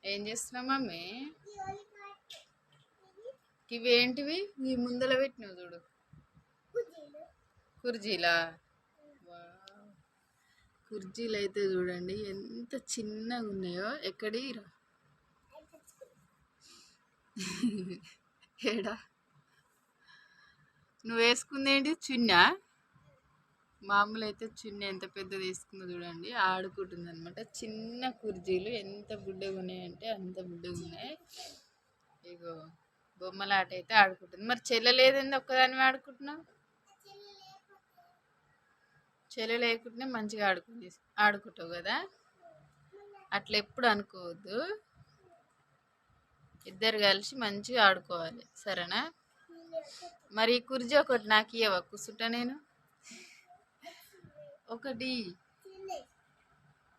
ఏం చేస్తున్నావు మమ్మీ? ఇవి ఏంటివి? ఈ ముందల పెట్టినావు చూడు. కుర్జీలా? వావ్. కుర్జీలు అయితే చూడండి ఎంత చిన్నగా ఉన్నాయో. ఎక్కడి రా ఏడా నువ్వు వేసుకుంది ఏంటి? చున్నా? మామూలు అయితే చున్నీ ఎంత పెద్దది వేసుకుందో చూడండి. ఆడుకుంటుంది అనమాట. చిన్న కుర్జీలు ఎంత బుడ్డగా ఉన్నాయంటే అంత బుడ్డగా ఉన్నాయి. ఇగో బొమ్మలాట అయితే ఆడుకుంటుంది. మరి చెల్లెలేదండి ఒక్కదాని ఆడుకుంటున్నావు? చెల్లె లేకుంటే మంచిగా ఆడుకుంటావు కదా. అట్లా ఎప్పుడు అనుకోవద్దు. ఇద్దరు కలిసి మంచిగా ఆడుకోవాలి, సరేనా? మరి ఈ కుర్జీ ఒకటి నాకు ఇవ్వవా? కూర్చుంటా నేను ఒకటి.